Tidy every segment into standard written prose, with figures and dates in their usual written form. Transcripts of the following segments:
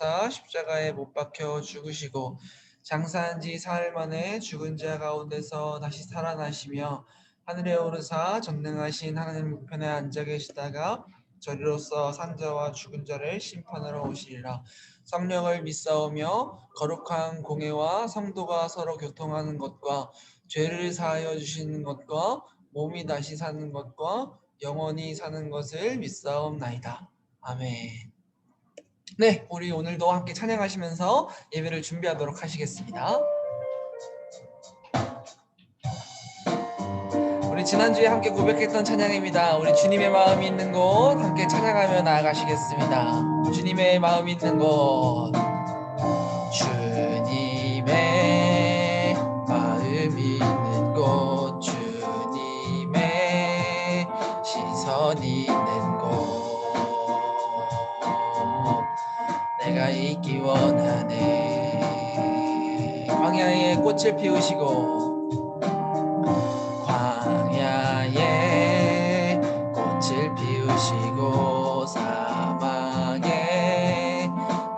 하사 십자가에 못 박혀 죽으시고 장사한 지 사흘 만에 죽은 자 가운데서 다시 살아나시며 하늘에 오르사 전능하신 하나님 우편에 앉아 계시다가 저리로서 산자와 죽은 자를 심판하러 오시리라. 성령을 믿사오며 거룩한 공회와 성도가 서로 교통하는 것과 죄를 사하여 주시는 것과 몸이 다시 사는 것과 영원히 사는 것을 믿사옵나이다. 아멘. 네, 우리 오늘도 함께 찬양하시면서 예배를 준비하도록 하시겠습니다. 우리 지난주에 함께 고백했던 찬양입니다. 우리 주님의 마음이 있는 곳 함께 찬양하며 나아가시겠습니다. 주님의 마음이 있는 곳, 주님의 마음이 있는 곳, 주님의 시선이 있는 곳, 내가 있기 원하네. 광야에 꽃을 피우시고 광야에 꽃을 피우시고 사막에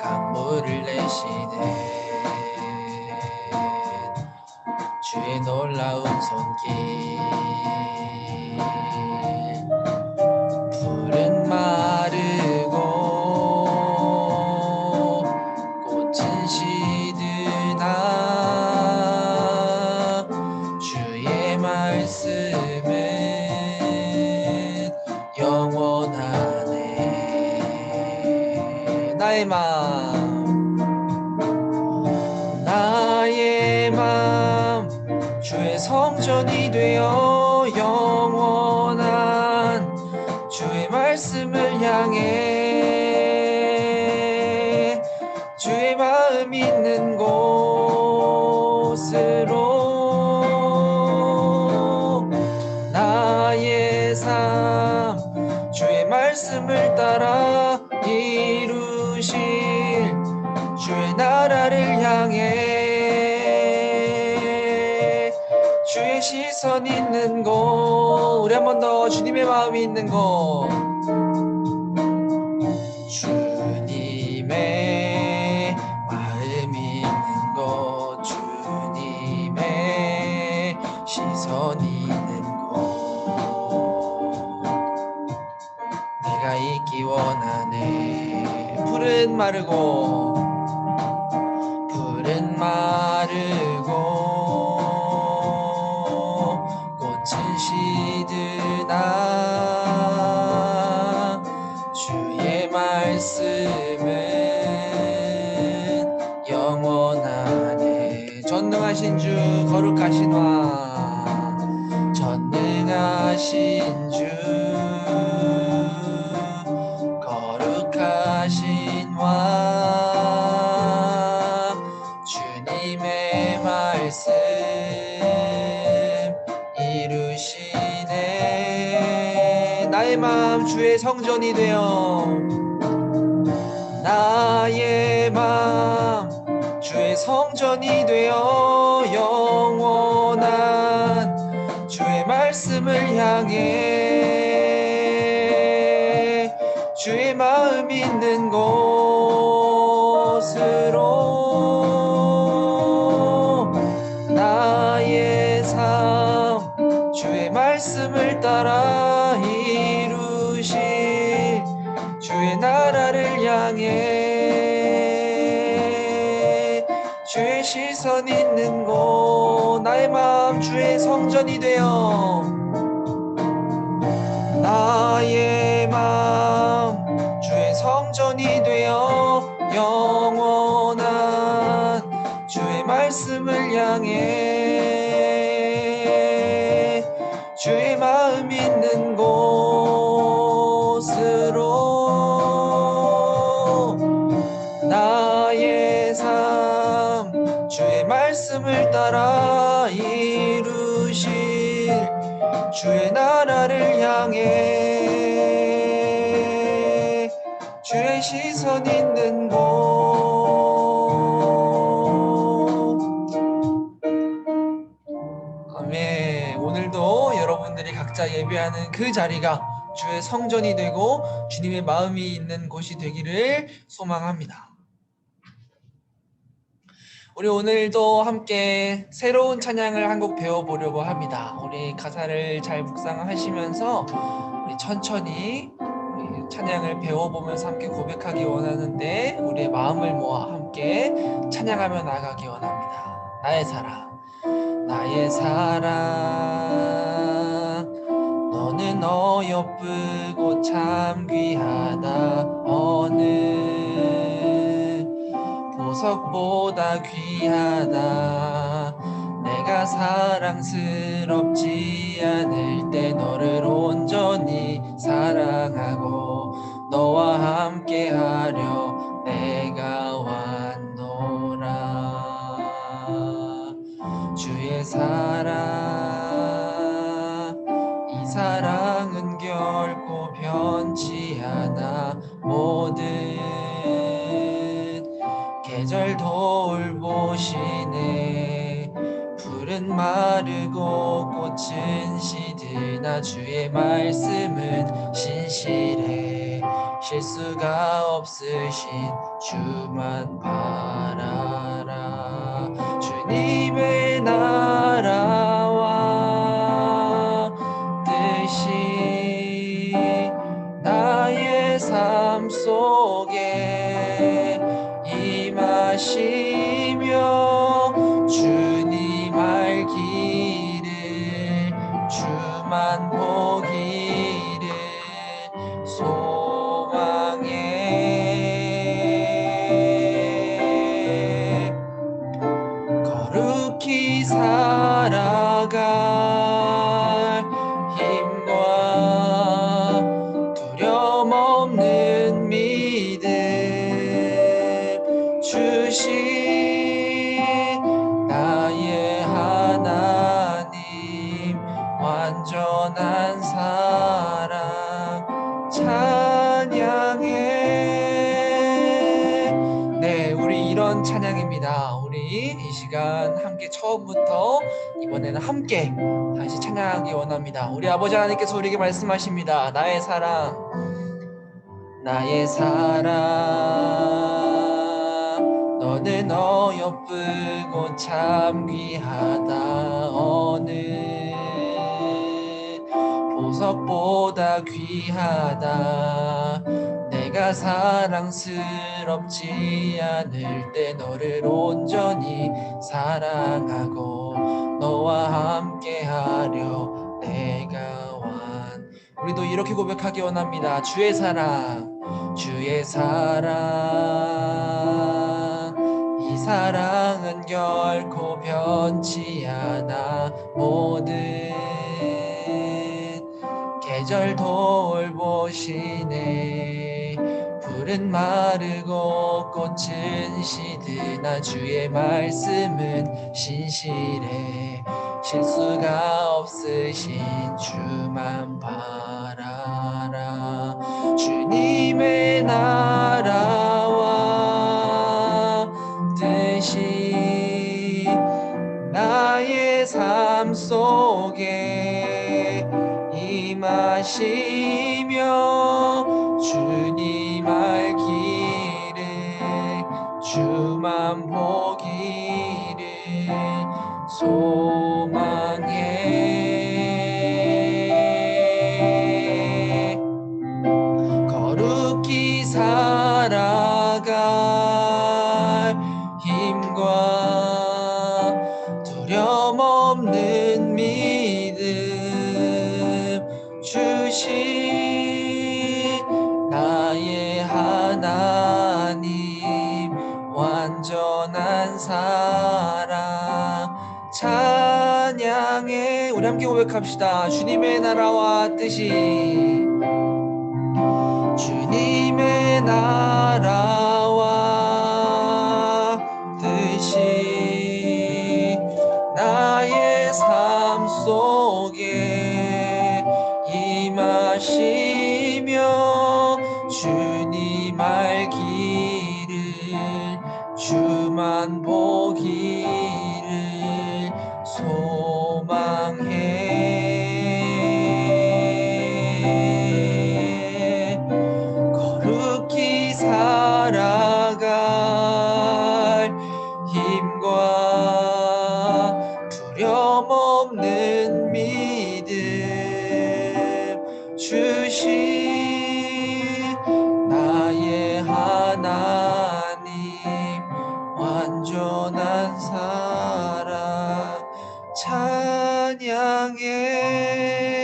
강물을 내시네. 주의 놀라운 손길, 풀은 마르고 꽃은 시드나 주의 말씀은 영원하네. 나의 마음 주의 성전이 되어 영원한 주의 말씀을 향해 주의 마음 있는 곳으로 나의 삶 주의 말씀을 따라 이루실 주의 나라를 향해 주의 시선 있는 곳, 우리 한 번 더 주님의 마음이 있는 곳, 주님의 마음이 있는 곳, 주님의 시선이 있는 곳, 내가 있기 원하네. 풀은 마르고 꽃은 시드나 주의 말씀은 영원하네. 전능하신 주 거룩하신 왕, 전능하신 주 거룩하신 왕, 주님의 말씀 이루시네. 나의 마음 주의 성전이 되어 나의 마음 주의 성전이 되어 영원한 주의 말씀을 향해 주의 마음 있는 곳으로 나의 삶 주의 말씀을 따라 이루실 주의 나라를 향해 주의 시선 있는 곳, 나의 마음 주의 성전이 되어 나의 마음 주의 성전이 되어 영원한 주의 말씀을 향해 주의 마음 있는 곳으로 나의 삶 주의 말씀을 따라 이루실 주의 나라를 향해 주의 시선 있는 곳. 아멘. 오늘도 여러분들이 각자 예배하는 그 자리가 주의 성전이 되고 주님의 마음이 있는 곳이 되기를 소망합니다. 우리 오늘도 함께 새로운 찬양을 한 곡 배워보려고 합니다. 우리 가사를 잘 묵상하시면서 우리 천천히 우리 찬양을 배워보면서 함께 고백하기 원하는데 우리의 마음을 모아 함께 찬양하며 나가기 원합니다. 나의 사랑, 나의 사랑, 너는 어여쁘고 참 귀하다. 어느 보석보다 귀하다. 내가 사랑스럽지 않을 때 너를 온전히 사랑하고 너와 함께하려 내가 왔노라. 주의 사랑, 이 사랑은 결코 변치 않아. 모든 계절 돌보시네. 풀은 마르고 꽃은 시드나 주의 말씀은 신실해. 실수가 없으신 주만 바라라. 주님의 나라와 뜻이 나의 삶 속에 임하시며 주님 알기를 주만 보기를 소망해. 거룩히 살아갈 힘과 두려움 없는 믿음 주신 나의 하나님, 완전한 사랑 찬양해. 네, 우리 이런 찬양입니다. 우리 이 시간 함께 처음부터 이번에는 함께 다시 찬양하기 원합니다. 우리 아버지 하나님께서 우리에게 말씀하십니다. 나의 사랑, 나의 사랑, 너는 어여쁘고 참 귀하다. 어느 보석보다 귀하다. 내가 사랑스럽지 않을 때 너를 온전히 사랑하고 너와 함께하려 내가 완. 우리도 이렇게 고백하기 원합니다. 주의 사랑, 주의 사랑, 이 사랑은 결코 변치 않아. 모든 계절 돌보시네. 풀은 마르고 꽃은 시드나 주의 말씀은 신실해. 실수가 없으신 주만 바라라. 주님의 나라와 뜻이 나의 삶 속에 임하시며 주님 알기를 주만 보기를 소망해. 거룩히 살아갈 힘과 두려움 없는 믿음 주신 나의 하나님, 완전한 사랑 찬양해. 우리 함께 고백합시다. 주님의 나라와 뜻이, 주님의 나라와 뜻이 나의 삶 속에 임하시며 주님 알기를 주만 보기를 소망해. 거룩히 살아갈 힘과 사랑해.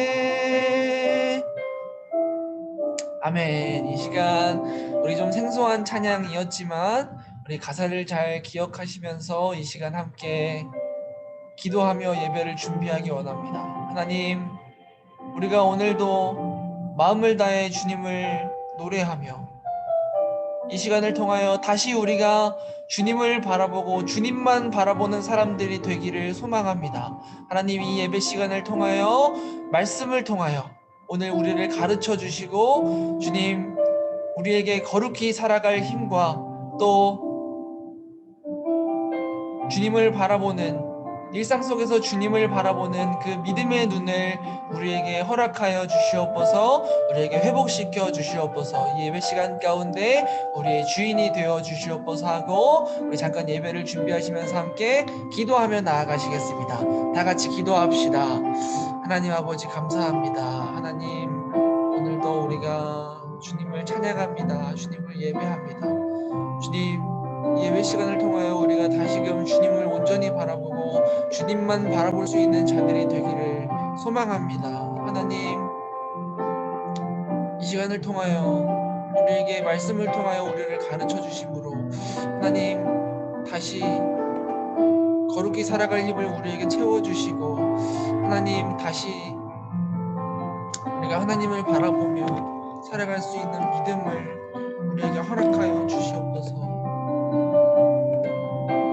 아멘. 이 시간 우리 좀 생소한 찬양이었지만 우리 가사를 잘 기억하시면서 이 시간 함께 기도하며 예배를 준비하기 원합니다. 하나님, 우리가 오늘도 마음을 다해 주님을 노래하며 이 시간을 통하여 다시 우리가 주님을 바라보고 주님만 바라보는 사람들이 되기를 소망합니다. 하나님, 이 예배 시간을 통하여 말씀을 통하여 오늘 우리를 가르쳐 주시고 주님, 우리에게 거룩히 살아갈 힘과 또 주님을 바라보는 일상 속에서 주님을 바라보는 그 믿음의 눈을 우리에게 허락하여 주시옵소서. 우리에게 회복시켜 주시옵소서. 이 예배 시간 가운데 우리의 주인이 되어 주시옵소서 하고 우리 잠깐 예배를 준비하시면서 함께 기도하며 나아가시겠습니다. 다 같이 기도합시다. 하나님 아버지 감사합니다. 하나님, 오늘도 우리가 주님을 찬양합니다. 주님을 예배합니다. 주님, 예배 시간을 통하여 우리가 다시금 주님을 온전히 바라보고 주님만 바라볼 수 있는 자들이 되기를 소망합니다. 하나님, 이 시간을 통하여 우리에게 말씀을 통하여 우리를 가르쳐 주심으로 하나님, 다시 거룩히 살아갈 힘을 우리에게 채워주시고 하나님, 다시 우리가 하나님을 바라보며 살아갈 수 있는 믿음을 우리에게 허락하여 주시옵소서.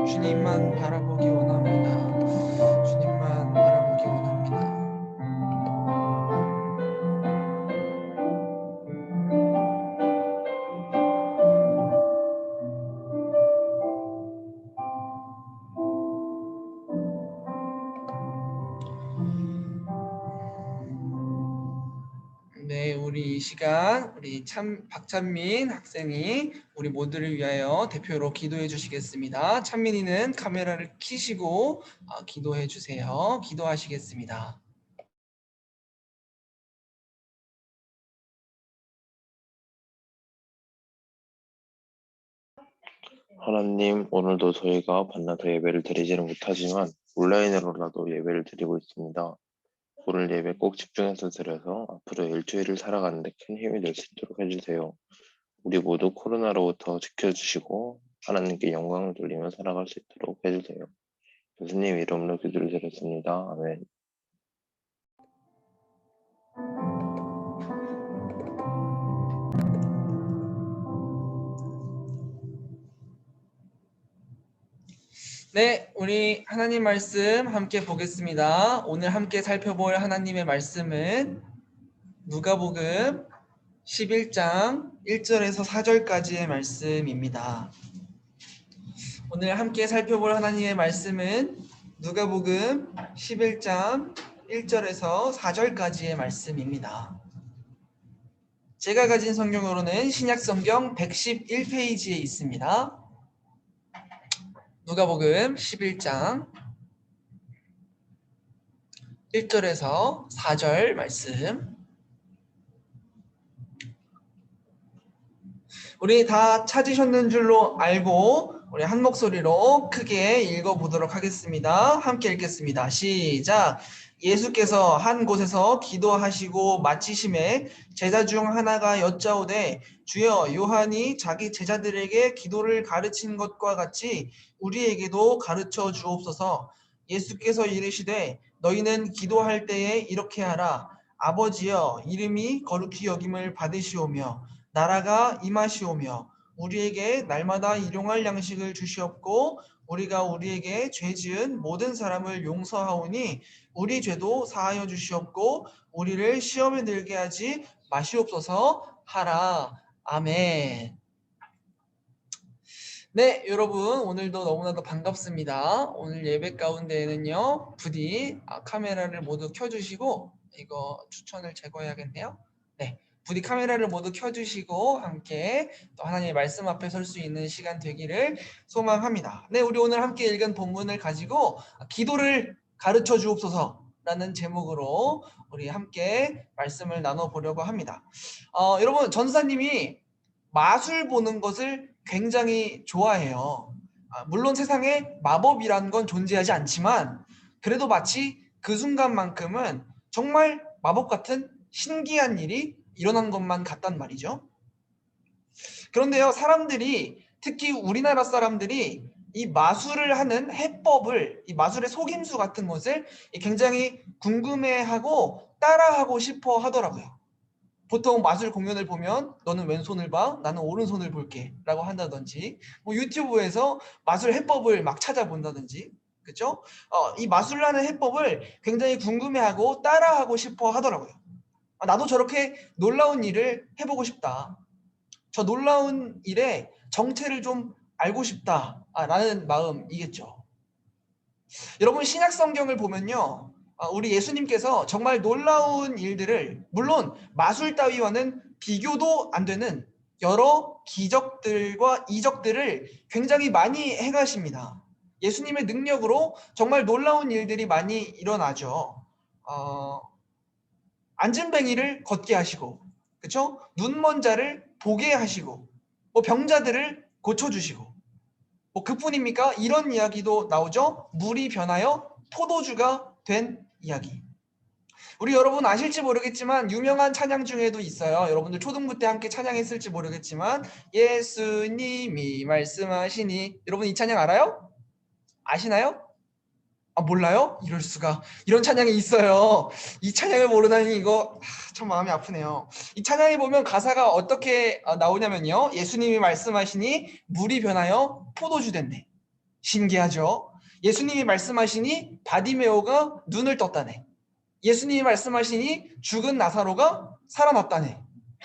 주님만 바라보기 원합니다. 주님만 바라보기 원합니다. 네, 우리 이 시간 우리 박찬민 학생이 우리 모두를 위하여 대표로 기도해 주시겠습니다. 찬민이는 카메라를 켜시고 기도해 주세요. 기도하시겠습니다. 하나님, 오늘도 저희가 만나서 예배를 드리지는 못하지만 온라인으로라도 예배를 드리고 있습니다. 오늘 예배 꼭 집중해서 드려서 앞으로 일주일을 살아가는 데 큰 힘이 될 수 있도록 해주세요. 우리 모두 코로나로부터 지켜주시고 하나님께 영광을 돌리며 살아갈 수 있도록 해주세요. 예수님 이름으로 기도를 드렸습니다. 아멘. 네, 우리 하나님 말씀 함께 보겠습니다. 오늘 함께 살펴볼 하나님의 말씀은 누가복음 11장 1절에서 4절까지의 말씀입니다. 오늘 함께 살펴볼 하나님의 말씀은 누가복음 11장 1절에서 4절까지의 말씀입니다. 제가 가진 성경으로는 신약성경 111페이지에 있습니다. 누가복음 11장 1절에서 4절 말씀. 우리 다 찾으셨는 줄로 알고 우리 한 목소리로 크게 읽어보도록 하겠습니다. 함께 읽겠습니다. 시작. 예수께서 한 곳에서 기도하시고 마치심에 제자 중 하나가 여짜오되 주여, 요한이 자기 제자들에게 기도를 가르친 것과 같이 우리에게도 가르쳐 주옵소서. 예수께서 이르시되 너희는 기도할 때에 이렇게 하라. 아버지여, 이름이 거룩히 여김을 받으시오며 나라가 임하시오며 우리에게 날마다 일용할 양식을 주시옵고 우리가 우리에게 죄 지은 모든 사람을 용서하오니 우리 죄도 사하여 주시옵고 우리를 시험에 들게 하지 마시옵소서 하라. 아멘. 네, 여러분 오늘도 너무나도 반갑습니다. 오늘 예배 가운데에는요 부디 카메라를 모두 켜주시고 이거 추천을 제거해야겠네요. 네, 부디 카메라를 모두 켜주시고 함께 또 하나님의 말씀 앞에 설 수 있는 시간 되기를 소망합니다. 네, 우리 오늘 함께 읽은 본문을 가지고 기도를 가르쳐 주옵소서라는 제목으로 우리 함께 말씀을 나눠보려고 합니다. 여러분, 전사님이 마술 보는 것을 굉장히 좋아해요. 물론 세상에 마법이라는 건 존재하지 않지만 그래도 마치 그 순간만큼은 정말 마법 같은 신기한 일이 일어난 것만 같단 말이죠. 그런데요, 사람들이, 특히 우리나라 사람들이 이 마술을 하는 해법을, 이 마술의 속임수 같은 것을 굉장히 궁금해하고 따라하고 싶어 하더라고요. 보통 마술 공연을 보면 너는 왼손을 봐, 나는 오른손을 볼게 라고 한다든지, 뭐 유튜브에서 마술 해법을 막 찾아본다든지, 그렇죠? 이 마술하는 해법을 굉장히 궁금해하고 따라하고 싶어 하더라고요. 나도 저렇게 놀라운 일을 해보고 싶다. 저 놀라운 일의 정체를 좀 알고 싶다라는 마음이겠죠. 여러분, 신약 성경을 보면요, 우리 예수님께서 정말 놀라운 일들을, 물론 마술 따위와는 비교도 안 되는 여러 기적들과 이적들을 굉장히 많이 행하십니다. 예수님의 능력으로 정말 놀라운 일들이 많이 일어나죠. 안진뱅이를 걷게 하시고, 그렇죠? 눈먼 자를 보게 하시고, 뭐 병자들을 고쳐주시고, 뭐 그뿐입니까? 이런 이야기도 나오죠. 물이 변하여 포도주가 된 이야기. 우리 여러분 아실지 모르겠지만 유명한 찬양 중에도 있어요. 여러분들 초등부 때 함께 찬양했을지 모르겠지만 예수님이 말씀하시니, 여러분 이 찬양 알아요? 아시나요? 몰라요? 이럴 수가. 이런 찬양이 있어요. 이 찬양을 모르다니 이거 참 마음이 아프네요. 이 찬양에 보면 가사가 어떻게 나오냐면요. 예수님이 말씀하시니 물이 변하여 포도주 됐네. 신기하죠? 예수님이 말씀하시니 바디메오가 눈을 떴다네. 예수님이 말씀하시니 죽은 나사로가 살아났다네.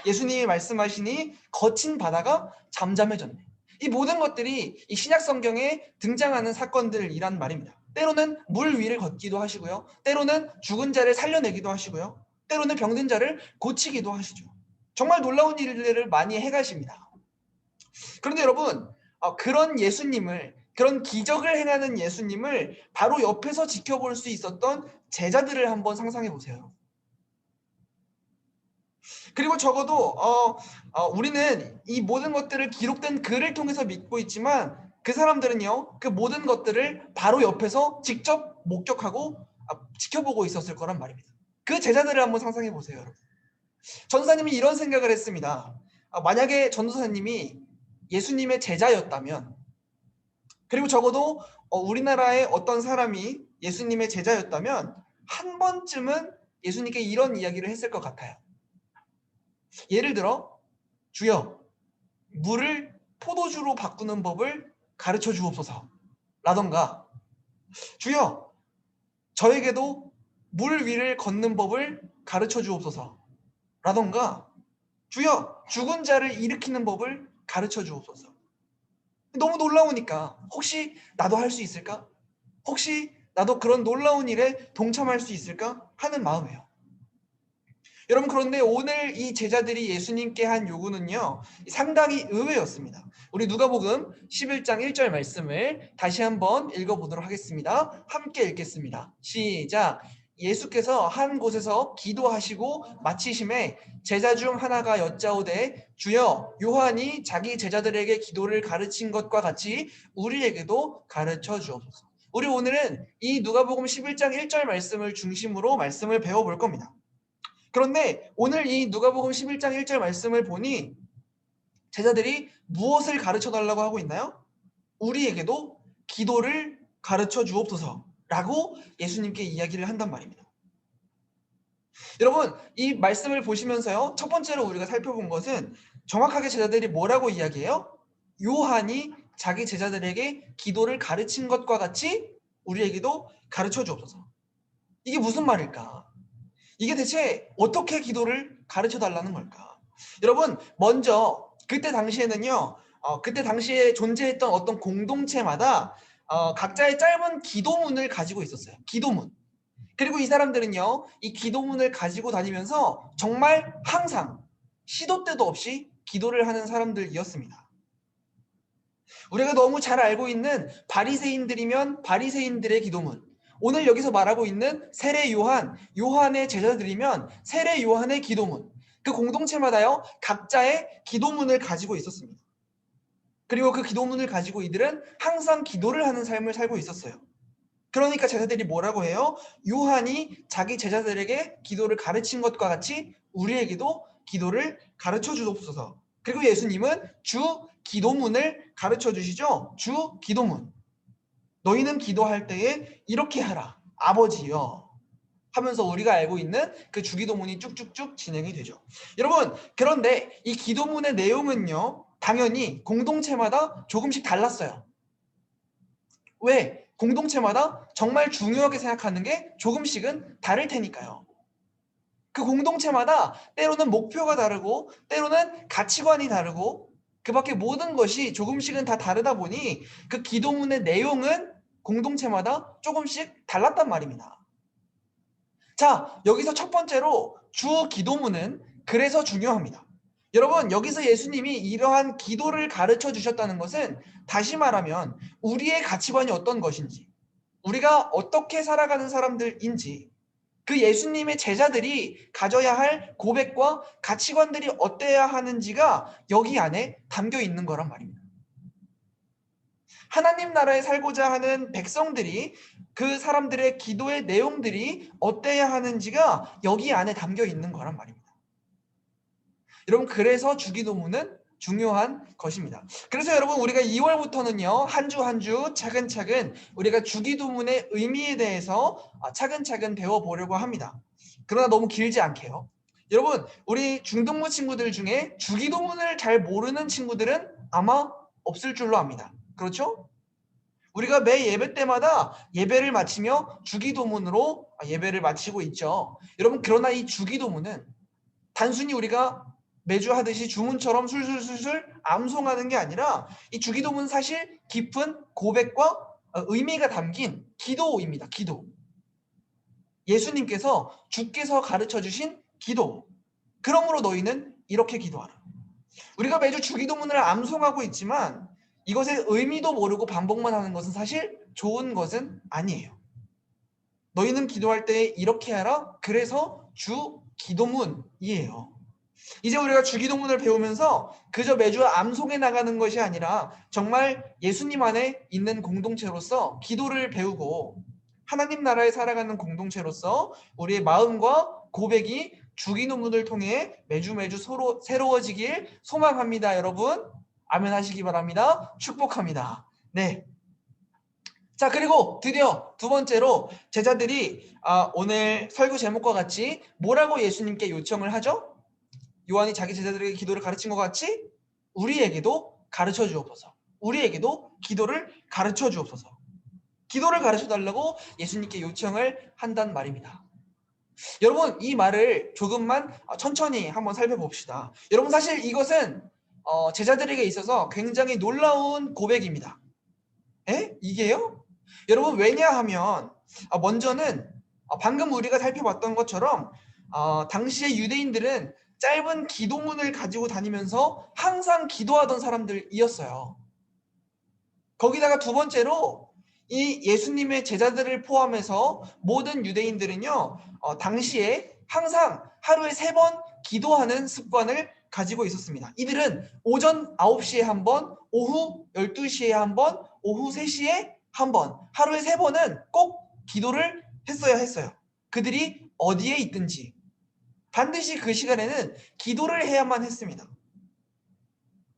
예수님이 말씀하시니 거친 바다가 잠잠해졌네. 이 모든 것들이 이 신약 성경에 등장하는 사건들이란 말입니다. 때로는 물 위를 걷기도 하시고요. 때로는 죽은 자를 살려내기도 하시고요. 때로는 병든 자를 고치기도 하시죠. 정말 놀라운 일들을 많이 해가십니다. 그런데 여러분, 그런 예수님을, 그런 기적을 행하는 예수님을 바로 옆에서 지켜볼 수 있었던 제자들을 한번 상상해 보세요. 그리고 적어도 우리는 이 모든 것들을 기록된 글을 통해서 믿고 있지만 그 사람들은요, 그 모든 것들을 바로 옆에서 직접 목격하고 지켜보고 있었을 거란 말입니다. 그 제자들을 한번 상상해 보세요, 여러분. 전도사님이 이런 생각을 했습니다. 만약에 전도사님이 예수님의 제자였다면, 그리고 적어도 우리나라의 어떤 사람이 예수님의 제자였다면 한 번쯤은 예수님께 이런 이야기를 했을 것 같아요. 예를 들어, 주여, 물을 포도주로 바꾸는 법을 가르쳐 주옵소서 라던가, 주여, 저에게도 물 위를 걷는 법을 가르쳐 주옵소서 라던가, 주여, 죽은 자를 일으키는 법을 가르쳐 주옵소서. 너무 놀라우니까 혹시 나도 할 수 있을까? 혹시 나도 그런 놀라운 일에 동참할 수 있을까? 하는 마음이에요. 여러분, 그런데 오늘 이 제자들이 예수님께 한 요구는요, 상당히 의외였습니다. 우리 누가복음 11장 1절 말씀을 다시 한번 읽어보도록 하겠습니다. 함께 읽겠습니다. 시작. 예수께서 한 곳에서 기도하시고 마치심에 제자 중 하나가 여짜오되, 주여, 요한이 자기 제자들에게 기도를 가르친 것과 같이 우리에게도 가르쳐 주옵소서. 우리 오늘은 이 누가복음 11장 1절 말씀을 중심으로 말씀을 배워볼 겁니다. 그런데 오늘 이 누가복음 11장 1절 말씀을 보니 제자들이 무엇을 가르쳐 달라고 하고 있나요? 우리에게도 기도를 가르쳐 주옵소서라고 예수님께 이야기를 한단 말입니다. 여러분, 이 말씀을 보시면서요, 첫 번째로 우리가 살펴본 것은 정확하게 제자들이 뭐라고 이야기해요? 요한이 자기 제자들에게 기도를 가르친 것과 같이 우리에게도 가르쳐 주옵소서. 이게 무슨 말일까? 이게 대체 어떻게 기도를 가르쳐 달라는 걸까? 여러분, 먼저 그때 당시에는요, 그때 당시에 존재했던 어떤 공동체마다 각자의 짧은 기도문을 가지고 있었어요. 기도문. 그리고 이 사람들은요, 이 기도문을 가지고 다니면서 정말 항상 시도 때도 없이 기도를 하는 사람들이었습니다. 우리가 너무 잘 알고 있는 바리새인들이면 바리새인들의 기도문, 오늘 여기서 말하고 있는 세례 요한, 요한의 제자들이면 세례 요한의 기도문, 그 공동체마다요 각자의 기도문을 가지고 있었습니다. 그리고 그 기도문을 가지고 이들은 항상 기도를 하는 삶을 살고 있었어요. 그러니까 제자들이 뭐라고 해요? 요한이 자기 제자들에게 기도를 가르친 것과 같이 우리에게도 기도를 가르쳐 주옵소서. 그리고 예수님은 주 기도문을 가르쳐 주시죠. 주 기도문. 너희는 기도할 때에 이렇게 하라. 아버지여. 하면서 우리가 알고 있는 그 주기도문이 쭉쭉쭉 진행이 되죠. 여러분, 그런데 이 기도문의 내용은요, 당연히 공동체마다 조금씩 달랐어요. 왜? 공동체마다 정말 중요하게 생각하는 게 조금씩은 다를 테니까요. 그 공동체마다 때로는 목표가 다르고 때로는 가치관이 다르고 그 밖에 모든 것이 조금씩은 다 다르다 보니 그 기도문의 내용은 공동체마다 조금씩 달랐단 말입니다. 자, 여기서 첫 번째로 주 기도문은 그래서 중요합니다. 여러분, 여기서 예수님이 이러한 기도를 가르쳐 주셨다는 것은 다시 말하면 우리의 가치관이 어떤 것인지, 우리가 어떻게 살아가는 사람들인지, 그 예수님의 제자들이 가져야 할 고백과 가치관들이 어때야 하는지가 여기 안에 담겨 있는 거란 말입니다. 하나님 나라에 살고자 하는 백성들이 그 사람들의 기도의 내용들이 어때야 하는지가 여기 안에 담겨 있는 거란 말입니다. 여러분, 그래서 주기도문은 중요한 것입니다. 그래서 여러분, 우리가 2월부터는요 한 주 한 주 차근차근 우리가 주기도문의 의미에 대해서 차근차근 배워보려고 합니다. 그러나 너무 길지 않게요. 여러분, 우리 중등부 친구들 중에 주기도문을 잘 모르는 친구들은 아마 없을 줄로 압니다. 그렇죠? 우리가 매 예배 때마다 예배를 마치며 주기도문으로 예배를 마치고 있죠. 여러분, 그러나 이 주기도문은 단순히 우리가 매주 하듯이 주문처럼 술술술술 암송하는 게 아니라 이 주기도문은 사실 깊은 고백과 의미가 담긴 기도입니다. 기도. 예수님께서 주께서 가르쳐 주신 기도. 그러므로 너희는 이렇게 기도하라. 우리가 매주 주기도문을 암송하고 있지만 이것의 의미도 모르고 반복만 하는 것은 사실 좋은 것은 아니에요. 너희는 기도할 때 이렇게 하라. 그래서 주 기도문이에요. 이제 우리가 주기도문을 배우면서 그저 매주 암송해 나가는 것이 아니라 정말 예수님 안에 있는 공동체로서 기도를 배우고 하나님 나라에 살아가는 공동체로서 우리의 마음과 고백이 주기도문을 통해 매주 서로 새로워지길 소망합니다. 여러분, 아멘 하시기 바랍니다. 축복합니다. 네. 자, 그리고 드디어 두 번째로 제자들이 오늘 설교 제목과 같이 뭐라고 예수님께 요청을 하죠? 요한이 자기 제자들에게 기도를 가르친 것 같이 우리에게도 가르쳐 주옵소서. 우리에게도 기도를 가르쳐 주옵소서. 기도를 가르쳐 달라고 예수님께 요청을 한단 말입니다. 여러분, 이 말을 조금만 천천히 한번 살펴봅시다. 여러분, 사실 이것은 제자들에게 있어서 굉장히 놀라운 고백입니다. 에? 이게요? 여러분, 왜냐하면 먼저는 방금 우리가 살펴봤던 것처럼 당시의 유대인들은 짧은 기도문을 가지고 다니면서 항상 기도하던 사람들이었어요. 거기다가 두 번째로 이 예수님의 제자들을 포함해서 모든 유대인들은요 당시에 항상 하루에 3번 기도하는 습관을 가지고 있었습니다. 이들은 오전 9시에 한 번, 오후 12시에 한 번, 오후 3시에 한 번, 하루에 3번은 꼭 기도를 했어요. 그들이 어디에 있든지 반드시 그 시간에는 기도를 해야만 했습니다.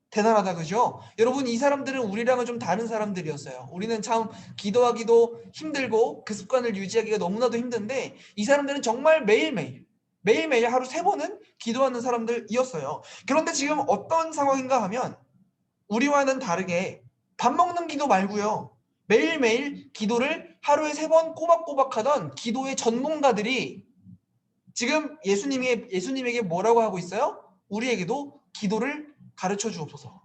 대단하다, 그죠? 여러분, 이 사람들은 우리랑은 좀 다른 사람들이었어요. 우리는 참 기도하기도 힘들고 그 습관을 유지하기가 너무나도 힘든데 이 사람들은 정말 매일매일 하루 3번은 기도하는 사람들이었어요. 그런데 지금 어떤 상황인가 하면 우리와는 다르게 밥 먹는 기도 말고요. 매일매일 기도를 하루에 3번 꼬박꼬박 하던 기도의 전문가들이 지금 예수님에게 뭐라고 하고 있어요? 우리에게도 기도를 가르쳐 주옵소서.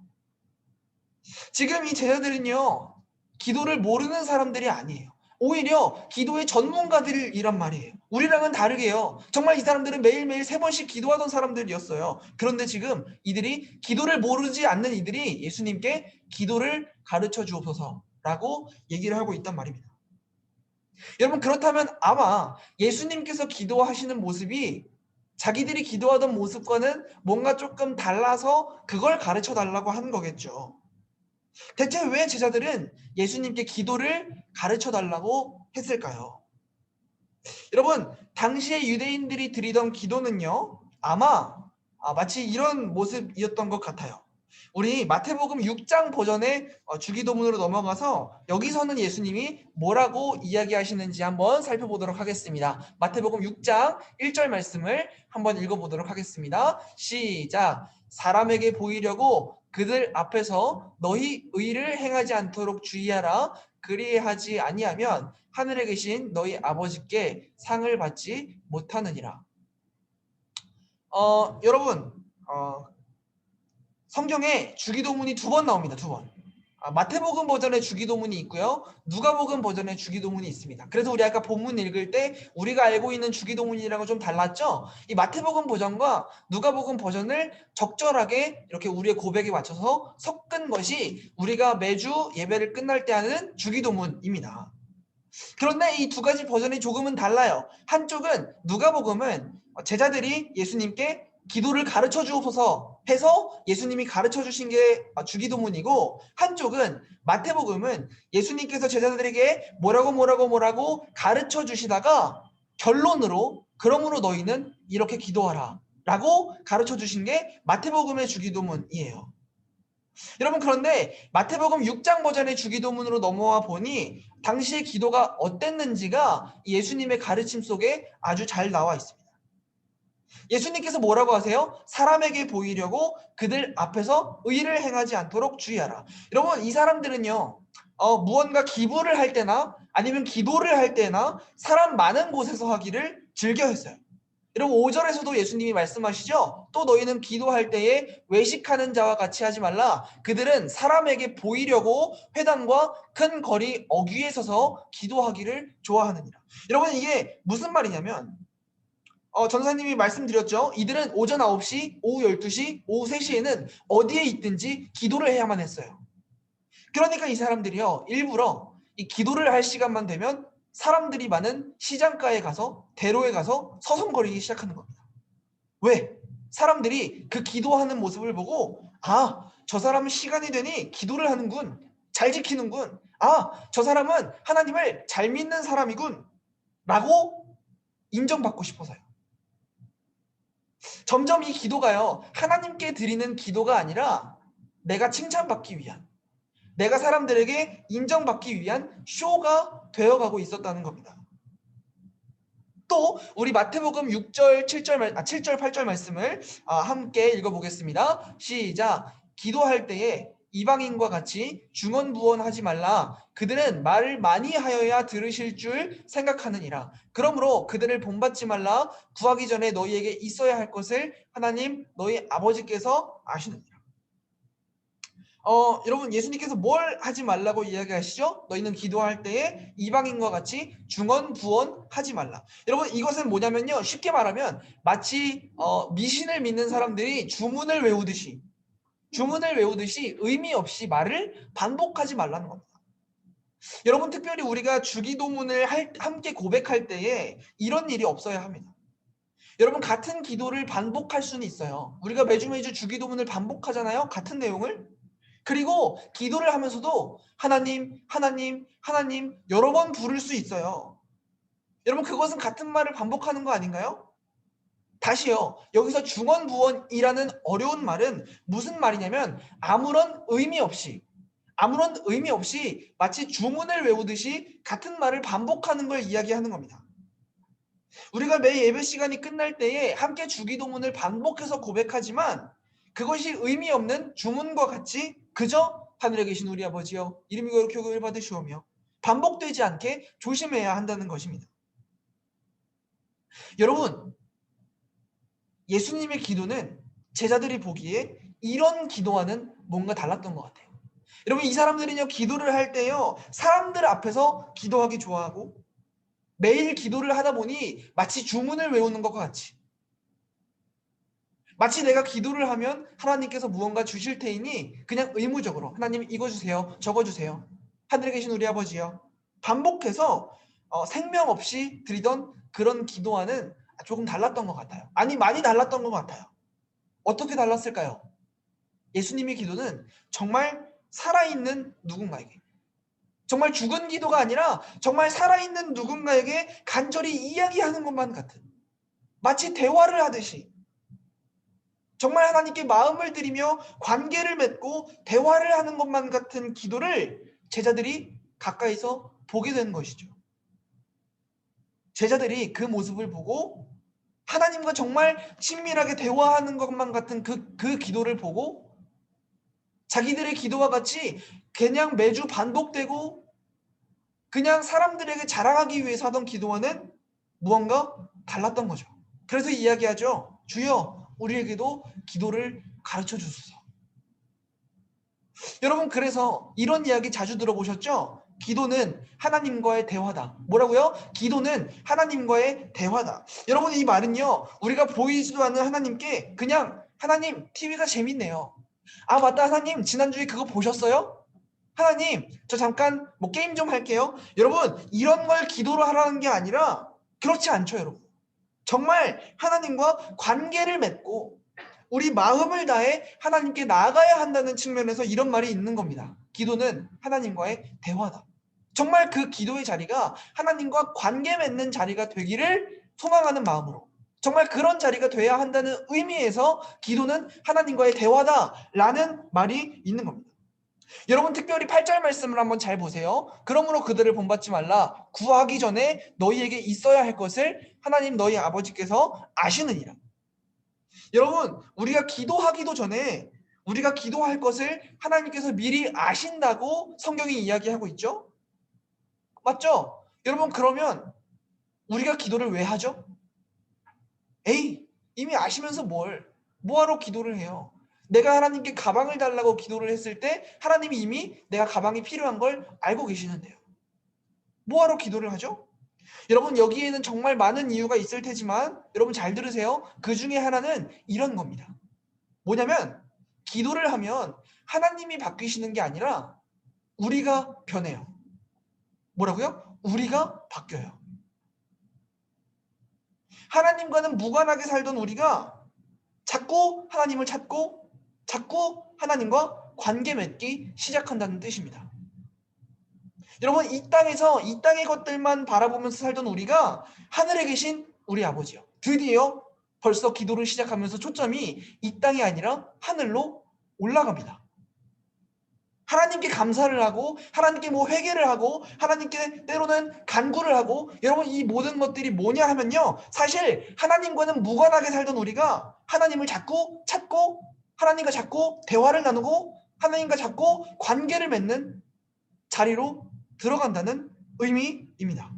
지금 이 제자들은요, 기도를 모르는 사람들이 아니에요. 오히려 기도의 전문가들이란 말이에요. 우리랑은 다르게요. 정말 이 사람들은 매일매일 3번씩 기도하던 사람들이었어요. 그런데 지금 이들이 기도를 모르지 않는 이들이 예수님께 기도를 가르쳐 주옵소서라고 얘기를 하고 있단 말입니다. 여러분, 그렇다면 아마 예수님께서 기도하시는 모습이 자기들이 기도하던 모습과는 뭔가 조금 달라서 그걸 가르쳐 달라고 하는 거겠죠. 대체 왜 제자들은 예수님께 기도를 가르쳐 달라고 했을까요? 여러분, 당시에 유대인들이 드리던 기도는요, 아마 마치 이런 모습이었던 것 같아요. 우리 마태복음 6장 버전의 주기도문으로 넘어가서 여기서는 예수님이 뭐라고 이야기하시는지 한번 살펴보도록 하겠습니다. 마태복음 6장 1절 말씀을 한번 읽어보도록 하겠습니다. 시작. 사람에게 보이려고 그들 앞에서 너희 의를 행하지 않도록 주의하라. 그리하지 아니하면 하늘에 계신 너희 아버지께 상을 받지 못하느니라. 여러분, 성경에 주기도문이 2번 나옵니다. 2번. 마태복음 버전의 주기도문이 있고요. 누가복음 버전의 주기도문이 있습니다. 그래서 우리 아까 본문 읽을 때 우리가 알고 있는 주기도문이랑은 좀 달랐죠? 이 마태복음 버전과 누가복음 버전을 적절하게 이렇게 우리의 고백에 맞춰서 섞은 것이 우리가 매주 예배를 끝날 때 하는 주기도문입니다. 그런데 이 두 가지 버전이 조금은 달라요. 한쪽은 누가복음은 제자들이 예수님께 기도를 가르쳐 주옵소서 해서 예수님이 가르쳐 주신 게 주기도문이고, 한쪽은 마태복음은 예수님께서 제자들에게 뭐라고 가르쳐 주시다가 결론으로 그러므로 너희는 이렇게 기도하라 라고 가르쳐 주신 게 마태복음의 주기도문이에요. 여러분, 그런데 마태복음 6장 버전의 주기도문으로 넘어와 보니 당시의 기도가 어땠는지가 예수님의 가르침 속에 아주 잘 나와 있습니다. 예수님께서 뭐라고 하세요? 사람에게 보이려고 그들 앞에서 의를 행하지 않도록 주의하라. 여러분, 이 사람들은요, 무언가 기부를 할 때나 아니면 기도를 할 때나 사람 많은 곳에서 하기를 즐겨 했어요. 여러분, 5절에서도 예수님이 말씀하시죠. 또 너희는 기도할 때에 외식하는 자와 같이 하지 말라. 그들은 사람에게 보이려고 회당과 큰 거리 어귀에 서서 기도하기를 좋아하느니라. 여러분, 이게 무슨 말이냐면 전사님이 말씀드렸죠. 이들은 오전 9시, 오후 12시, 오후 3시에는 어디에 있든지 기도를 해야만 했어요. 그러니까 이 사람들이요, 일부러 이 기도를 할 시간만 되면 사람들이 많은 시장가에 가서, 대로에 가서 서성거리기 시작하는 겁니다. 왜? 사람들이 그 기도하는 모습을 보고, 저 사람은 시간이 되니 기도를 하는군, 잘 지키는군, 저 사람은 하나님을 잘 믿는 사람이군 라고 인정받고 싶어서요. 점점 이 기도가요, 하나님께 드리는 기도가 아니라 내가 칭찬받기 위한, 내가 사람들에게 인정받기 위한 쇼가 되어가고 있었다는 겁니다. 또 우리 마태복음 6절, 7절, 7절, 8절 말씀을 함께 읽어보겠습니다. 시작. 기도할 때에 이방인과 같이 중언부언하지 말라. 그들은 말을 많이 하여야 들으실 줄 생각하느니라. 그러므로 그들을 본받지 말라. 구하기 전에 너희에게 있어야 할 것을 하나님 너희 아버지께서 아시느니라. 여러분, 예수님께서 뭘 하지 말라고 이야기하시죠? 너희는 기도할 때에 이방인과 같이 중언부언하지 말라. 여러분, 이것은 뭐냐면요, 쉽게 말하면 마치 미신을 믿는 사람들이 주문을 외우듯이 의미 없이 말을 반복하지 말라는 겁니다. 여러분, 특별히 우리가 주기도문을 함께 고백할 때에 이런 일이 없어야 합니다. 여러분, 같은 기도를 반복할 수는 있어요. 우리가 매주 주기도문을 반복하잖아요, 같은 내용을. 그리고 기도를 하면서도 하나님, 하나님, 하나님 여러 번 부를 수 있어요. 여러분, 그것은 같은 말을 반복하는 거 아닌가요? 다시요. 여기서 중언부언이라는 어려운 말은 무슨 말이냐면 아무런 의미 없이 마치 주문을 외우듯이 같은 말을 반복하는 걸 이야기하는 겁니다. 우리가 매 예배 시간이 끝날 때에 함께 주기도문을 반복해서 고백하지만 그것이 의미 없는 주문과 같이 그저 하늘에 계신 우리 아버지여 이름이 거룩히 여김을 받으시오며 반복되지 않게 조심해야 한다는 것입니다. 여러분, 예수님의 기도는 제자들이 보기에 이런 기도와는 뭔가 달랐던 것 같아요. 여러분, 이 사람들은요, 기도를 할 때요, 사람들 앞에서 기도하기 좋아하고 매일 기도를 하다 보니 마치 주문을 외우는 것과 같이, 마치 내가 기도를 하면 하나님께서 무언가 주실 테이니 그냥 의무적으로 하나님 이거 주세요, 저거 주세요, 하늘에 계신 우리 아버지요, 반복해서 생명 없이 드리던 그런 기도와는 조금 달랐던 것 같아요. 아니, 많이 달랐던 것 같아요. 어떻게 달랐을까요? 예수님의 기도는 정말 살아있는 누군가에게, 정말 죽은 기도가 아니라 정말 살아있는 누군가에게 간절히 이야기하는 것만 같은, 마치 대화를 하듯이 정말 하나님께 마음을 들이며 관계를 맺고 대화를 하는 것만 같은 기도를 제자들이 가까이서 보게 된 것이죠. 제자들이 그 모습을 보고 하나님과 정말 친밀하게 대화하는 것만 같은 그 기도를 보고 자기들의 기도와 같이 그냥 매주 반복되고 그냥 사람들에게 자랑하기 위해서 하던 기도와는 무언가 달랐던 거죠. 그래서 이야기하죠. 주여, 우리에게도 기도를 가르쳐 주소서. 여러분, 그래서 이런 이야기 자주 들어보셨죠? 기도는 하나님과의 대화다. 뭐라고요? 기도는 하나님과의 대화다. 여러분, 이 말은요, 우리가 보이지도 않는 하나님께 그냥 하나님, TV가 재밌네요. 아, 맞다, 하나님, 지난주에 그거 보셨어요? 하나님, 저 잠깐 뭐 게임 좀 할게요. 여러분, 이런 걸 기도로 하라는 게 아니라 그렇지 않죠, 여러분. 정말 하나님과 관계를 맺고 우리 마음을 다해 하나님께 나아가야 한다는 측면에서 이런 말이 있는 겁니다. 기도는 하나님과의 대화다. 정말 그 기도의 자리가 하나님과 관계 맺는 자리가 되기를 소망하는 마음으로, 정말 그런 자리가 돼야 한다는 의미에서 기도는 하나님과의 대화다라는 말이 있는 겁니다. 여러분, 특별히 8절 말씀을 한번 잘 보세요. 그러므로 그들을 본받지 말라. 구하기 전에 너희에게 있어야 할 것을 하나님 너희 아버지께서 아시느니라. 여러분, 우리가 기도하기도 전에 우리가 기도할 것을 하나님께서 미리 아신다고 성경이 이야기하고 있죠? 맞죠? 여러분, 그러면 우리가 기도를 왜 하죠? 에이, 이미 아시면서 뭐하러 기도를 해요? 내가 하나님께 가방을 달라고 기도를 했을 때 하나님이 이미 내가 가방이 필요한 걸 알고 계시는데요. 뭐하러 기도를 하죠? 여러분, 여기에는 정말 많은 이유가 있을 테지만 여러분 잘 들으세요. 그 중에 하나는 이런 겁니다. 뭐냐면 기도를 하면 하나님이 바뀌시는 게 아니라 우리가 변해요. 뭐라고요? 우리가 바뀌어요. 하나님과는 무관하게 살던 우리가 자꾸 하나님을 찾고 자꾸 하나님과 관계 맺기 시작한다는 뜻입니다. 여러분, 이 땅에서 이 땅의 것들만 바라보면서 살던 우리가 하늘에 계신 우리 아버지요, 드디어 벌써 기도를 시작하면서 초점이 이 땅이 아니라 하늘로 올라갑니다. 하나님께 감사를 하고 하나님께 회개를 하고 하나님께 때로는 간구를 하고, 여러분, 이 모든 것들이 뭐냐 하면요, 사실 하나님과는 무관하게 살던 우리가 하나님을 자꾸 찾고 하나님과 자꾸 대화를 나누고 하나님과 자꾸 관계를 맺는 자리로 들어간다는 의미입니다.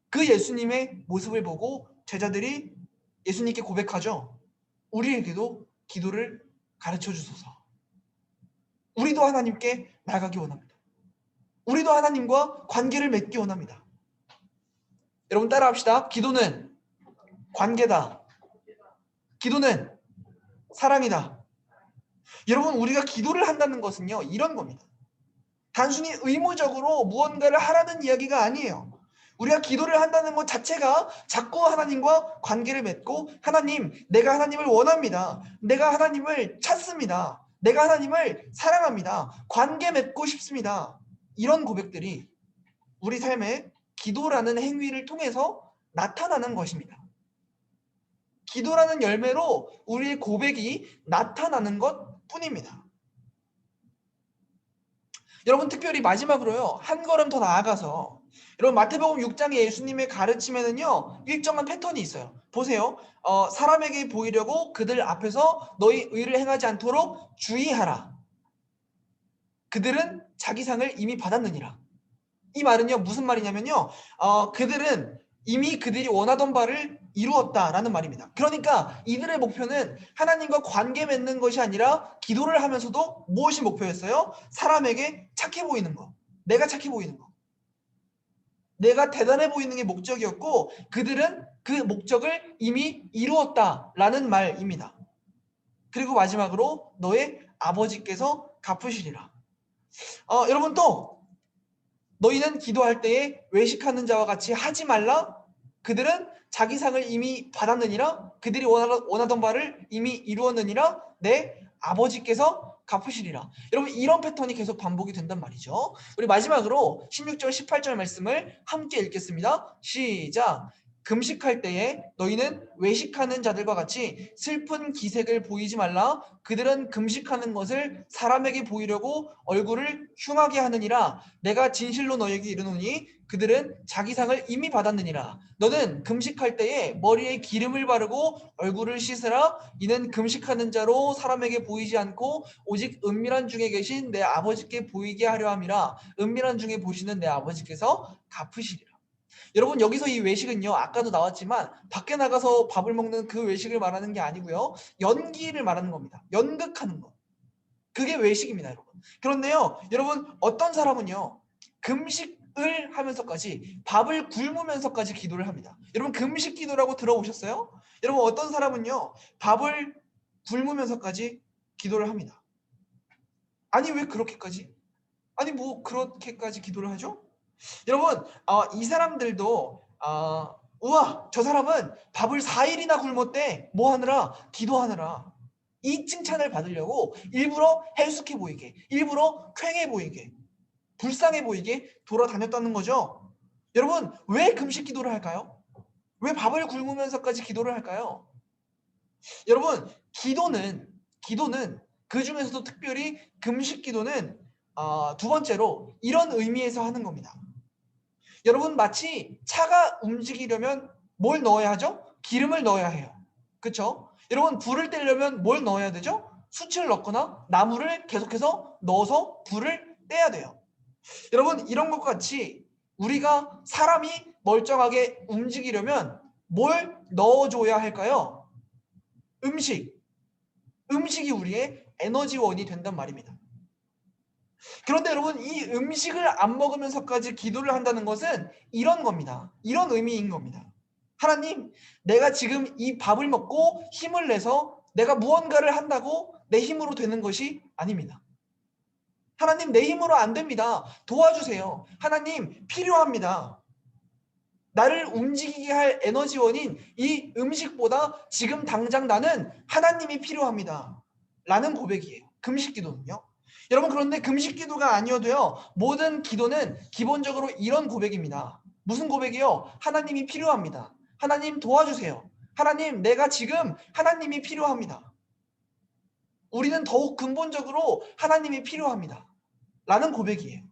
그 예수님의 모습을 보고 제자들이 예수님께 고백하죠. 우리에게도 기도를 가르쳐 주소서. 우리도 하나님께 나가기 원합니다. 우리도 하나님과 관계를 맺기 원합니다. 여러분, 따라합시다. 기도는 관계다. 기도는 사랑이다. 여러분, 우리가 기도를 한다는 것은요, 이런 겁니다. 단순히 의무적으로 무언가를 하라는 이야기가 아니에요. 우리가 기도를 한다는 것 자체가 자꾸 하나님과 관계를 맺고, 하나님, 내가 하나님을 원합니다. 내가 하나님을 찾습니다. 내가 하나님을 사랑합니다. 관계 맺고 싶습니다. 이런 고백들이 우리 삶에 기도라는 행위를 통해서 나타나는 것입니다. 기도라는 열매로 우리의 고백이 나타나는 것 뿐입니다. 여러분, 특별히 마지막으로요, 한 걸음 더 나아가서 여러분, 마태복음 6장의 예수님의 가르침에는요, 일정한 패턴이 있어요. 보세요. 사람에게 보이려고 그들 앞에서 너희 의를 행하지 않도록 주의하라. 그들은 자기 상을 이미 받았느니라. 이 말은요, 무슨 말이냐면요, 그들은 이미 그들이 원하던 바를 이루었다라는 말입니다. 그러니까 이들의 목표는 하나님과 관계 맺는 것이 아니라 기도를 하면서도 무엇이 목표였어요? 사람에게 착해 보이는 거, 내가 착해 보이는 거, 내가 대단해 보이는 게 목적이었고, 그들은 그 목적을 이미 이루었다라는 말입니다. 그리고 마지막으로 너의 아버지께서 갚으시리라. 여러분, 또 너희는 기도할 때에 외식하는 자와 같이 하지 말라. 그들은 자기 상을 이미 받았느니라. 그들이 원하던 바를 이미 이루었느니라. 내 아버지께서 갚으시리라. 여러분 이런 패턴이 계속 반복이 된단 말이죠. 우리 마지막으로 16절 18절 말씀을 함께 읽겠습니다. 시작. 금식할 때에 너희는 외식하는 자들과 같이 슬픈 기색을 보이지 말라. 그들은 금식하는 것을 사람에게 보이려고 얼굴을 흉하게 하느니라. 내가 진실로 너희에게 이르노니 그들은 자기 상을 이미 받았느니라. 너는 금식할 때에 머리에 기름을 바르고 얼굴을 씻으라. 이는 금식하는 자로 사람에게 보이지 않고 오직 은밀한 중에 계신 내 아버지께 보이게 하려 함이라. 은밀한 중에 보시는 내 아버지께서 갚으시리라. 여러분 여기서 이 외식은요, 아까도 나왔지만 밖에 나가서 밥을 먹는 그 외식을 말하는 게 아니고요, 연기를 말하는 겁니다. 연극하는 거. 그게 외식입니다, 여러분. 그런데요, 여러분 어떤 사람은요, 금식을 하면서까지 밥을 굶으면서까지 기도를 합니다. 여러분 금식 기도라고 들어보셨어요? 여러분 어떤 사람은요, 밥을 굶으면서까지 기도를 합니다. 아니 왜 그렇게까지? 아니 뭐 그렇게까지 기도를 하죠? 여러분 이 사람들도 우와 저 사람은 밥을 4일이나 굶었대. 뭐 하느라? 기도하느라. 이 칭찬을 받으려고 일부러 해숙해 보이게, 일부러 퀭해 보이게, 불쌍해 보이게 돌아다녔다는 거죠. 여러분 왜 금식 기도를 할까요? 왜 밥을 굶으면서까지 기도를 할까요? 여러분 기도는 그 중에서도 특별히 금식 기도는 두 번째로 이런 의미에서 하는 겁니다. 여러분 마치 차가 움직이려면 뭘 넣어야 하죠? 기름을 넣어야 해요. 그렇죠? 여러분 불을 떼려면 뭘 넣어야 되죠? 숯을 넣거나 나무를 계속해서 넣어서 불을 떼야 돼요. 여러분 이런 것과 같이 우리가 사람이 멀쩡하게 움직이려면 뭘 넣어줘야 할까요? 음식이 우리의 에너지원이 된단 말입니다. 그런데 여러분 이 음식을 안 먹으면서까지 기도를 한다는 것은 이런 겁니다. 이런 의미인 겁니다. 하나님, 내가 지금 이 밥을 먹고 힘을 내서 내가 무언가를 한다고 내 힘으로 되는 것이 아닙니다. 하나님, 내 힘으로 안 됩니다. 도와주세요. 하나님, 필요합니다. 나를 움직이게 할 에너지원인 이 음식보다 지금 당장 나는 하나님이 필요합니다. 라는 고백이에요. 금식 기도는요. 여러분 그런데 금식 기도가 아니어도요, 모든 기도는 기본적으로 이런 고백입니다. 무슨 고백이요? 하나님이 필요합니다. 하나님 도와주세요. 하나님 내가 지금 하나님이 필요합니다. 우리는 더욱 근본적으로 하나님이 필요합니다. 라는 고백이에요.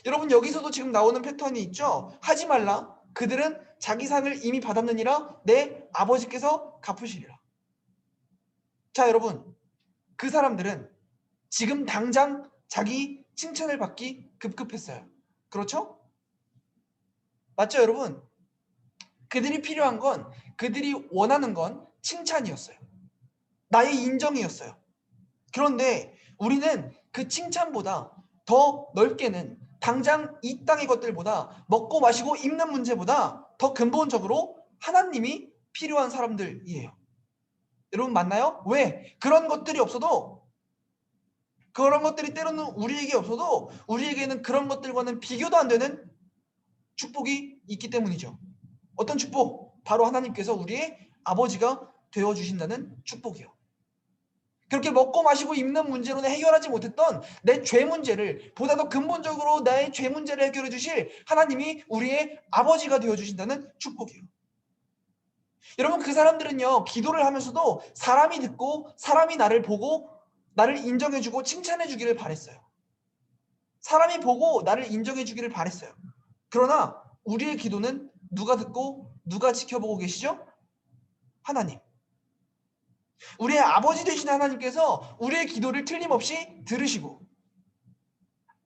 여러분 여기서도 지금 나오는 패턴이 있죠? 하지 말라. 그들은 자기 상을 이미 받았느니라. 내 아버지께서 갚으시리라. 자 여러분, 그 사람들은 지금 당장 자기 칭찬을 받기 급급했어요. 그렇죠? 맞죠 여러분? 그들이 필요한 건, 그들이 원하는 건 칭찬이었어요. 나의 인정이었어요. 그런데 우리는 그 칭찬보다 더 넓게는 당장 이 땅의 것들보다, 먹고 마시고 입는 문제보다 더 근본적으로 하나님이 필요한 사람들이에요. 여러분 맞나요? 왜? 그런 것들이 없어도, 그런 것들이 때로는 우리에게 없어도 우리에게는 그런 것들과는 비교도 안 되는 축복이 있기 때문이죠. 어떤 축복? 바로 하나님께서 우리의 아버지가 되어주신다는 축복이요. 그렇게 먹고 마시고 입는 문제로는 해결하지 못했던 내 죄 문제를, 보다 더 근본적으로 나의 죄 문제를 해결해 주실 하나님이 우리의 아버지가 되어주신다는 축복이에요. 여러분 그 사람들은요, 기도를 하면서도 사람이 듣고 사람이 나를 보고 나를 인정해주고 칭찬해주기를 바랬어요. 사람이 보고 나를 인정해주기를 바랬어요. 그러나 우리의 기도는 누가 듣고 누가 지켜보고 계시죠? 하나님. 우리의 아버지 되신 하나님께서 우리의 기도를 틀림없이 들으시고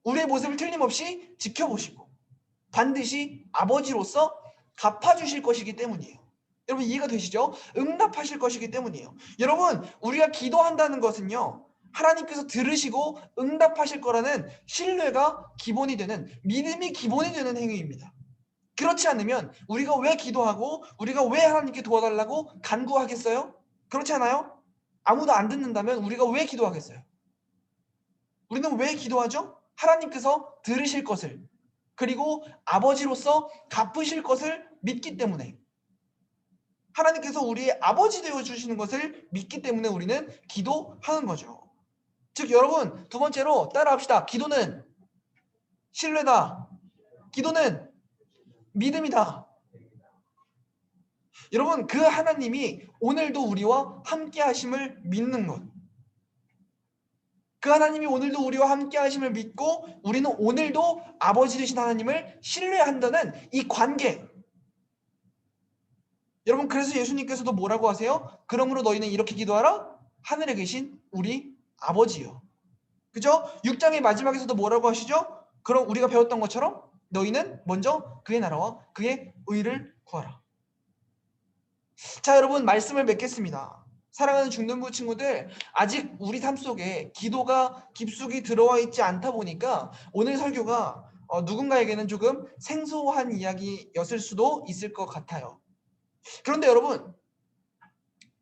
우리의 모습을 틀림없이 지켜보시고 반드시 아버지로서 갚아주실 것이기 때문이에요. 여러분 이해가 되시죠? 응답하실 것이기 때문이에요. 여러분 우리가 기도한다는 것은요, 하나님께서 들으시고 응답하실 거라는 신뢰가 기본이 되는, 믿음이 기본이 되는 행위입니다. 그렇지 않으면 우리가 왜 기도하고 우리가 왜 하나님께 도와달라고 간구하겠어요? 그렇지 않아요? 아무도 안 듣는다면 우리가 왜 기도하겠어요? 우리는 왜 기도하죠? 하나님께서 들으실 것을, 그리고 아버지로서 갚으실 것을 믿기 때문에, 하나님께서 우리의 아버지 되어주시는 것을 믿기 때문에 우리는 기도하는 거죠. 즉 여러분 두 번째로 따라합시다. 기도는 신뢰다. 기도는 믿음이다. 여러분 그 하나님이 오늘도 우리와 함께 하심을 믿는 것. 그 하나님이 오늘도 우리와 함께 하심을 믿고 우리는 오늘도 아버지 되신 하나님을 신뢰한다는 이 관계. 여러분 그래서 예수님께서도 뭐라고 하세요? 그러므로 너희는 이렇게 기도하라. 하늘에 계신 우리 아버지요. 그죠? 6장의 마지막에서도 뭐라고 하시죠? 그럼 우리가 배웠던 것처럼 너희는 먼저 그의 나라와 그의 의를 구하라. 자 여러분 말씀을 맺겠습니다. 사랑하는 중등부 친구들, 아직 우리 삶 속에 기도가 깊숙이 들어와 있지 않다 보니까 오늘 설교가 누군가에게는 조금 생소한 이야기였을 수도 있을 것 같아요. 그런데 여러분,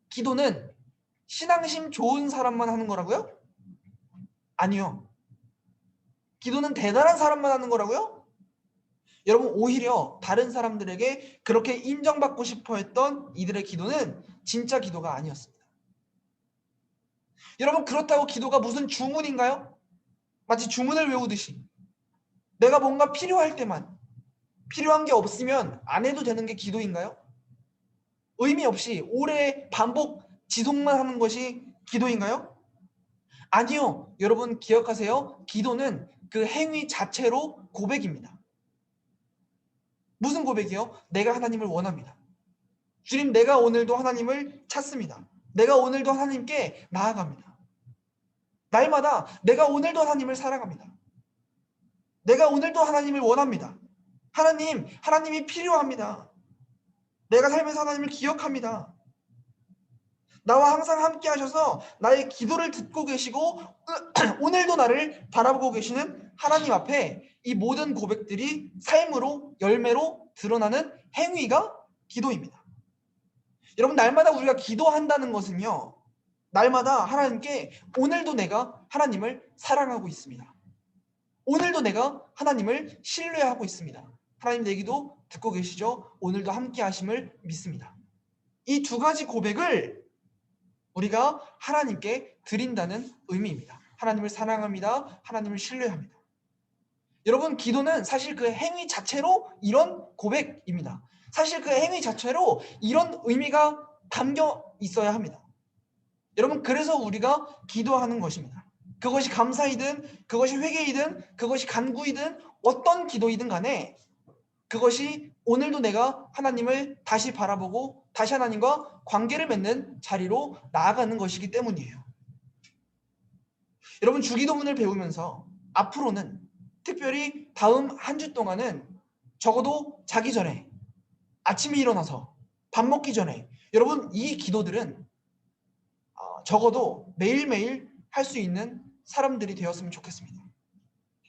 기도는 신앙심 좋은 사람만 하는 거라고요? 아니요. 기도는 대단한 사람만 하는 거라고요? 여러분 오히려 다른 사람들에게 그렇게 인정받고 싶어 했던 이들의 기도는 진짜 기도가 아니었습니다. 여러분 그렇다고 기도가 무슨 주문인가요? 마치 주문을 외우듯이 내가 뭔가 필요할 때만, 필요한 게 없으면 안 해도 되는 게 기도인가요? 의미 없이 오래 반복 지속만 하는 것이 기도인가요? 아니요. 여러분 기억하세요. 기도는 그 행위 자체로 고백입니다. 무슨 고백이요? 내가 하나님을 원합니다. 주님, 내가 오늘도 하나님을 찾습니다. 내가 오늘도 하나님께 나아갑니다. 날마다 내가 오늘도 하나님을 사랑합니다. 내가 오늘도 하나님을 원합니다. 하나님이 필요합니다. 내가 살면서 하나님을 기억합니다. 나와 항상 함께 하셔서 나의 기도를 듣고 계시고 오늘도 나를 바라보고 계시는 하나님 앞에 이 모든 고백들이 삶으로, 열매로 드러나는 행위가 기도입니다. 여러분 날마다 우리가 기도한다는 것은요, 날마다 하나님께 오늘도 내가 하나님을 사랑하고 있습니다. 오늘도 내가 하나님을 신뢰하고 있습니다. 하나님 내 기도 듣고 계시죠? 오늘도 함께 하심을 믿습니다. 이 두 가지 고백을 우리가 하나님께 드린다는 의미입니다. 하나님을 사랑합니다. 하나님을 신뢰합니다. 여러분 기도는 사실 그 행위 자체로 이런 고백입니다. 사실 그 행위 자체로 이런 의미가 담겨 있어야 합니다. 여러분 그래서 우리가 기도하는 것입니다. 그것이 감사이든 그것이 회개이든 그것이 간구이든 어떤 기도이든 간에 그것이 오늘도 내가 하나님을 다시 바라보고 다시 하나님과 관계를 맺는 자리로 나아가는 것이기 때문이에요. 여러분 주기도문을 배우면서 앞으로는 특별히 다음 한 주 동안은 적어도 자기 전에 아침에 일어나서 밥 먹기 전에 여러분 이 기도들은 적어도 매일매일 할 수 있는 사람들이 되었으면 좋겠습니다.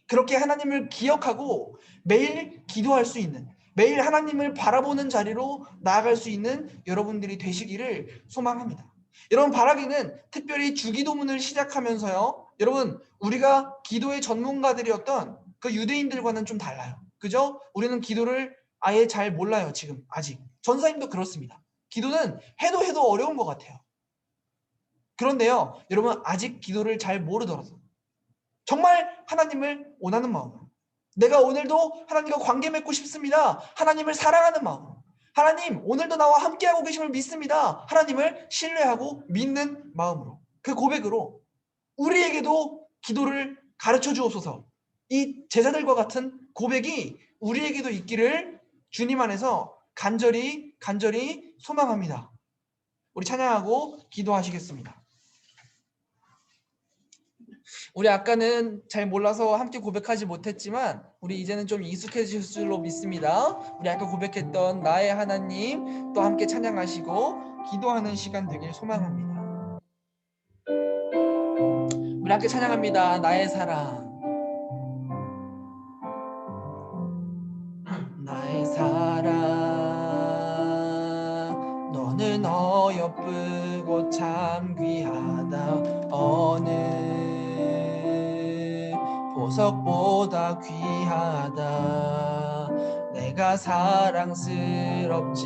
그렇게 하나님을 기억하고 매일 기도할 수 있는, 매일 하나님을 바라보는 자리로 나아갈 수 있는 여러분들이 되시기를 소망합니다. 여러분 바라기는 특별히 주기도문을 시작하면서요, 여러분 우리가 기도의 전문가들이었던 그 유대인들과는 좀 달라요. 그죠? 우리는 기도를 아예 잘 몰라요. 지금 아직 전사님도 그렇습니다. 기도는 해도 어려운 것 같아요. 그런데요 여러분 아직 기도를 잘 모르더라도 정말 하나님을 원하는 마음으로, 내가 오늘도 하나님과 관계 맺고 싶습니다. 하나님을 사랑하는 마음으로, 하나님 오늘도 나와 함께하고 계심을 믿습니다. 하나님을 신뢰하고 믿는 마음으로, 그 고백으로 우리에게도 기도를 가르쳐 주옵소서. 이 제자들과 같은 고백이 우리에게도 있기를 주님 안에서 간절히 소망합니다. 우리 찬양하고 기도하시겠습니다. 우리 아까는 잘 몰라서 함께 고백하지 못했지만 우리 이제는 좀 익숙해질 줄로 믿습니다. 우리 아까 고백했던 나의 하나님 또 함께 찬양하시고 기도하는 시간 되길 소망합니다. 우리 함께 찬양합니다. 나의 사랑. 나의 사랑 너는 어여쁘고 참 귀하다. 어느 보석보다 귀하다. 내가 사랑스럽지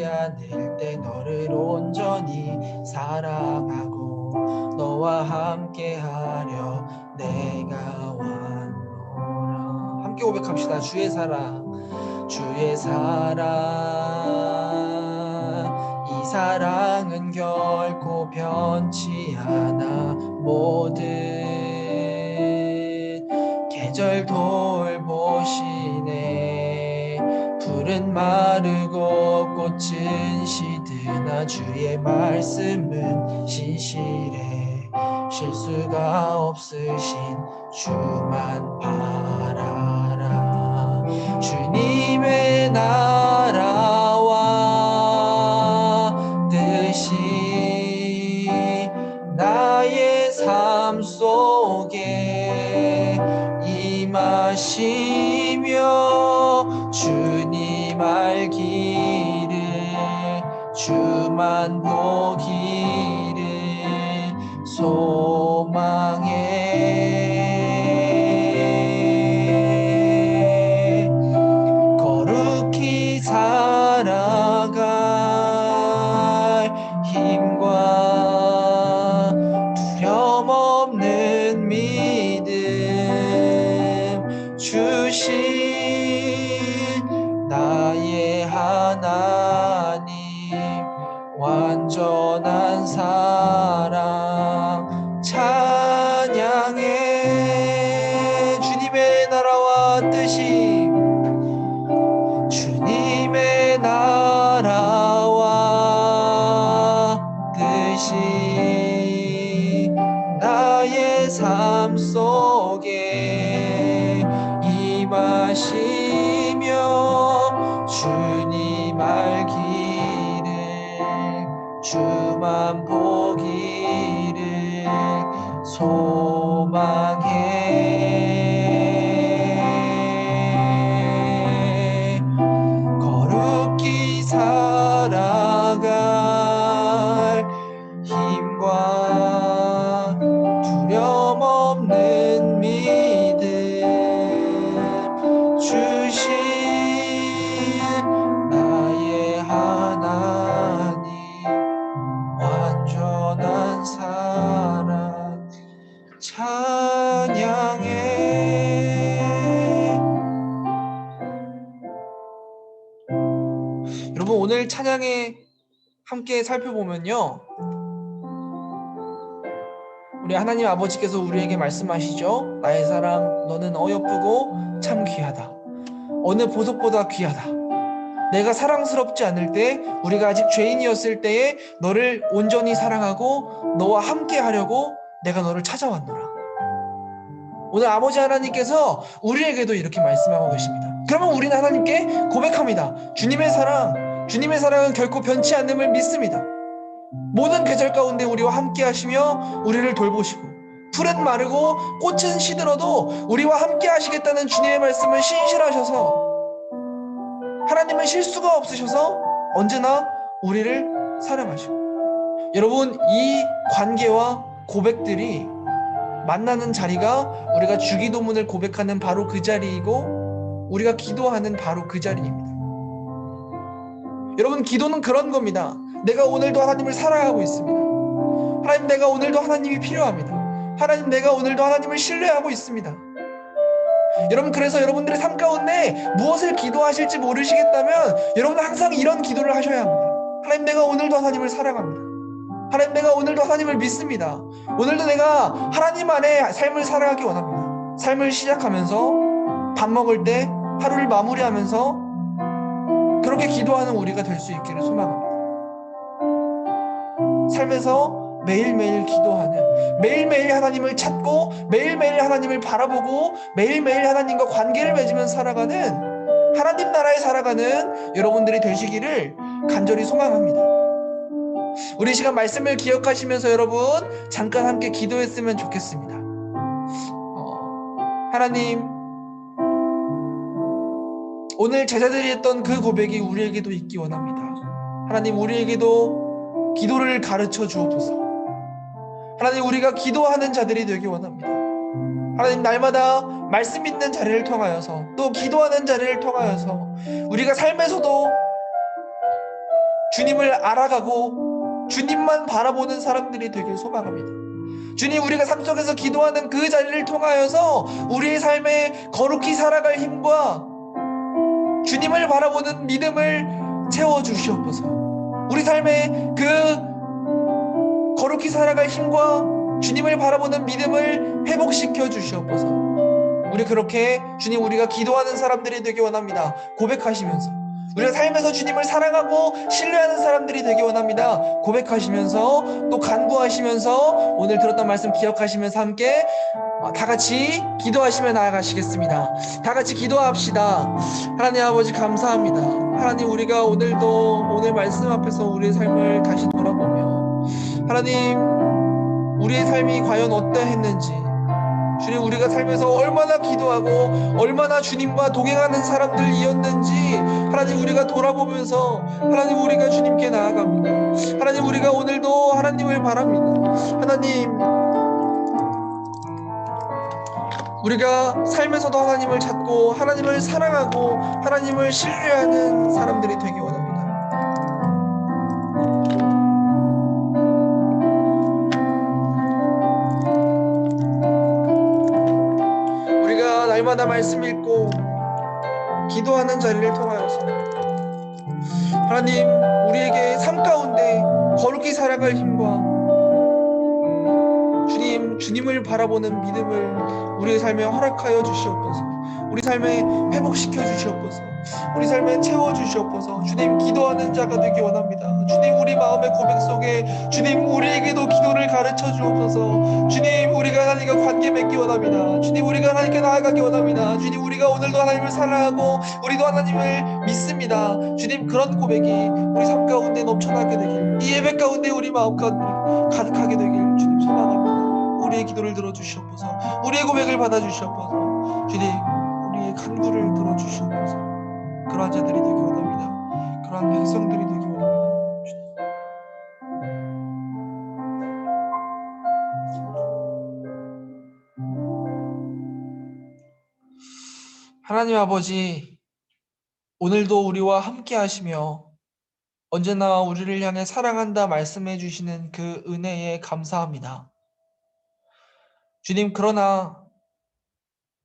않을 때 너를 온전히 사랑하고 너와 함께하려 내가 왔노라. 함께 고백합시다. 주의 사랑, 주의 사랑, 이 사랑은 결코 변치 않아. 모든 계절 돌보시네. 풀은 마르고 꽃은 시드나 주의 말씀은 신실해. 실수가 없으신 주만 바라라. 주님의 나라와 뜻이 나의 삶 속에 임하시며 주님 알기를 주만 보기를 소망해. 거룩히 살아갈 힘과 두려움 없는 믿음 주신 나의 하나님, 완전한 사랑 찬양해. 주님의 나라와 뜻이, 주님의 나라와 뜻이 나의 삶 속에 임하시며 주님 알기를 주만 보기를 소망해. 거룩히 살아갈 힘과 두려움 없는 믿음 주신 나의 하나님, 완전한 사랑 찬양해. 여러분, 오늘 찬양에 함께 살펴보면요, 우리 하나님 아버지께서 우리에게 말씀하시죠. 나의 사랑, 너는 어여쁘고 참 귀하다. 어느 보석보다 귀하다. 내가 사랑스럽지 않을 때, 우리가 아직 죄인이었을 때에 너를 온전히 사랑하고 너와 함께 하려고 내가 너를 찾아왔노라. 오늘 아버지 하나님께서 우리에게도 이렇게 말씀하고 계십니다. 그러면 우리는 하나님께 고백합니다. 주님의 사랑은 결코 변치 않음을 믿습니다. 모든 계절 가운데 우리와 함께 하시며 우리를 돌보시고, 풀은 마르고 꽃은 시들어도 우리와 함께 하시겠다는 주님의 말씀은 신실하셔서, 하나님은 실수가 없으셔서 언제나 우리를 사랑하시고, 여러분, 이 관계와 고백들이 만나는 자리가 우리가 주기도문을 고백하는 바로 그 자리이고, 우리가 기도하는 바로 그 자리입니다. 여러분, 기도는 그런 겁니다. 내가 오늘도 하나님을 사랑하고 있습니다. 하나님, 내가 오늘도 하나님이 필요합니다. 하나님, 내가 오늘도 하나님을 신뢰하고 있습니다. 여러분, 그래서 여러분들의 삶 가운데 무엇을 기도하실지 모르시겠다면 여러분은 항상 이런 기도를 하셔야 합니다. 하나님, 내가 오늘도 하나님을 사랑합니다. 하나님, 내가 오늘도 하나님을 믿습니다. 오늘도 내가 하나님 안에 삶을 살아가기 원합니다. 삶을 시작하면서, 밥 먹을 때, 하루를 마무리하면서 그렇게 기도하는 우리가 될 수 있기를 소망합니다. 삶에서 매일매일 기도하는, 매일매일 하나님을 찾고 매일매일 하나님을 바라보고 매일매일 하나님과 관계를 맺으면서 살아가는, 하나님 나라에 살아가는 여러분들이 되시기를 간절히 소망합니다. 우리 시간 말씀을 기억하시면서 여러분 잠깐 함께 기도했으면 좋겠습니다. 하나님, 오늘 제자들이 했던 그 고백이 우리에게도 있기 원합니다. 하나님, 우리에게도 기도를 가르쳐 주옵소서. 하나님, 우리가 기도하는 자들이 되기 원합니다. 하나님, 날마다 말씀 있는 자리를 통하여서, 또 기도하는 자리를 통하여서 우리가 삶에서도 주님을 알아가고 주님만 바라보는 사람들이 되길 소망합니다. 주님, 우리가 삶 속에서 기도하는 그 자리를 통하여서 우리의 삶에 거룩히 살아갈 힘과 주님을 바라보는 믿음을 채워주시옵소서. 우리 삶에 그 거룩히 살아갈 힘과 주님을 바라보는 믿음을 회복시켜 주시옵소서. 우리 그렇게 주님, 우리가 기도하는 사람들이 되기 원합니다. 고백하시면서 우리가 삶에서 주님을 사랑하고 신뢰하는 사람들이 되기 원합니다. 고백하시면서 또 간구하시면서 오늘 들었던 말씀 기억하시면서 함께 다 같이 기도하시며 나아가시겠습니다. 다 같이 기도합시다. 하나님 아버지, 감사합니다. 하나님, 우리가 오늘도 오늘 말씀 앞에서 우리의 삶을 다시 돌아보며 하나님, 우리의 삶이 과연 어떠했는지, 주님, 우리가 살면서 얼마나 기도하고 얼마나 주님과 동행하는 사람들이었는지 하나님, 우리가 돌아보면서 하나님, 우리가 주님께 나아갑니다. 하나님, 우리가 오늘도 하나님을 바랍니다. 하나님, 우리가 삶에서도 하나님을 찾고 하나님을 사랑하고 하나님을 신뢰하는 사람들이 되기 원합니다. 우리가 날마다 말씀 읽고 기도하는 자리를 통하여서 하나님, 우리에게 삶 가운데 거룩히 살아갈 힘과 주님을 바라보는 믿음을 우리의 삶에 허락하여 주시옵소서. 우리 삶에 회복시켜 주시옵소서. 우리 삶에 채워 주시옵소서. 주님, 기도하는 자가 되기 원합니다. 주님, 우리 마음의 고백 속에 주님, 우리에게도 기도를 가르쳐 주옵소서. 주님, 우리가 하나님과 관계 맺기 원합니다. 주님, 우리가 하나님께 나아가기 원합니다. 주님, 우리가 오늘도 하나님을 사랑하고 우리도 하나님을 믿습니다. 주님, 그런 고백이 우리 삶 가운데 넘쳐나게 되길, 이 예배 가운데 우리 마음 가운데 가득하게 되길 주님 소망합니다. 우리의 기도를 들어주시옵소서. 우리의 고백을 받아주시옵소서. 주님, 우리의 간구를 들어주시옵소서. 그러한 자들이 되기 원합니다. 그러한 백성들이 되기 원합니다. 주님. 하나님 아버지, 오늘도 우리와 함께 하시며 언제나 우리를 향해 사랑한다 말씀해 주시는 그 은혜에 감사합니다. 주님, 그러나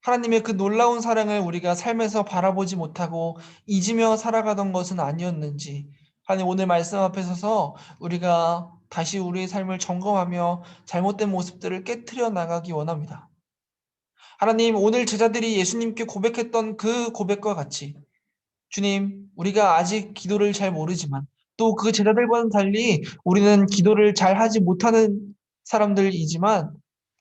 하나님의 그 놀라운 사랑을 우리가 삶에서 바라보지 못하고 잊으며 살아가던 것은 아니었는지, 하나님, 오늘 말씀 앞에 서서 우리가 다시 우리의 삶을 점검하며 잘못된 모습들을 깨트려 나가기 원합니다. 하나님, 오늘 제자들이 예수님께 고백했던 그 고백과 같이 주님, 우리가 아직 기도를 잘 모르지만 또 그 제자들과는 달리 우리는 기도를 잘 하지 못하는 사람들이지만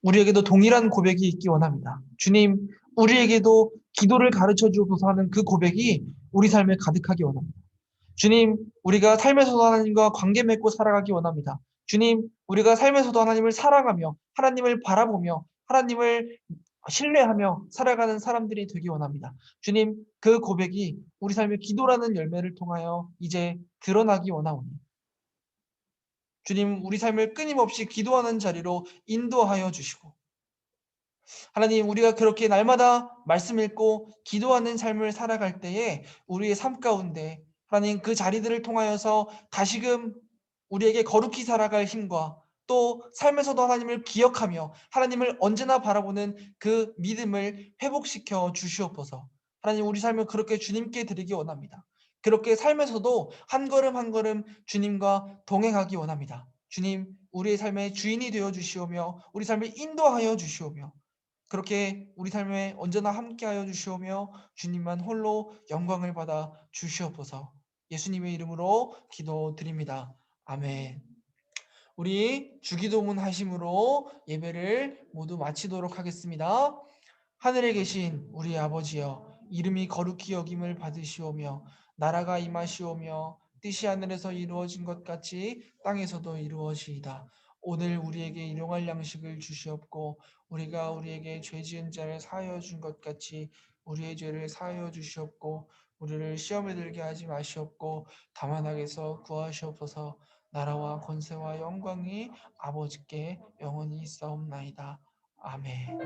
우리에게도 동일한 고백이 있기 원합니다. 주님, 우리에게도 기도를 가르쳐 주옵소서 하는 그 고백이 우리 삶에 가득하기 원합니다. 주님, 우리가 삶에서도 하나님과 관계 맺고 살아가기 원합니다. 주님, 우리가 삶에서도 하나님을 사랑하며 하나님을 바라보며 하나님을 신뢰하며 살아가는 사람들이 되기 원합니다. 주님, 그 고백이 우리 삶의 기도라는 열매를 통하여 이제 드러나기 원하오니 주님, 우리 삶을 끊임없이 기도하는 자리로 인도하여 주시고 하나님, 우리가 그렇게 날마다 말씀 읽고 기도하는 삶을 살아갈 때에 우리의 삶 가운데 하나님, 그 자리들을 통하여서 다시금 우리에게 거룩히 살아갈 힘과 또 삶에서도 하나님을 기억하며 하나님을 언제나 바라보는 그 믿음을 회복시켜 주시옵소서. 하나님, 우리 삶을 그렇게 주님께 드리기 원합니다. 그렇게 삶에서도 한 걸음 한 걸음 주님과 동행하기 원합니다. 주님, 우리의 삶의 주인이 되어 주시오며 우리 삶을 인도하여 주시오며 그렇게 우리 삶에 언제나 함께하여 주시오며 주님만 홀로 영광을 받아 주시옵소서. 예수님의 이름으로 기도드립니다. 아멘. 우리 주기도문 하심으로 예배를 모두 마치도록 하겠습니다. 하늘에 계신 우리 아버지여, 이름이 거룩히 여김을 받으시오며 나라가 임하시오며 뜻이 하늘에서 이루어진 것 같이 땅에서도 이루어지이다. 오늘 우리에게 일용할 양식을 주시옵고 우리가 우리에게 죄 지은 자를 사하여 준 것 같이 우리의 죄를 사하여 주시옵고 우리를 시험에 들게 하지 마시옵고 다만 악에서 구하시옵소서. 나라와 권세와 영광이 아버지께 영원히 있사옵나이다. 아멘.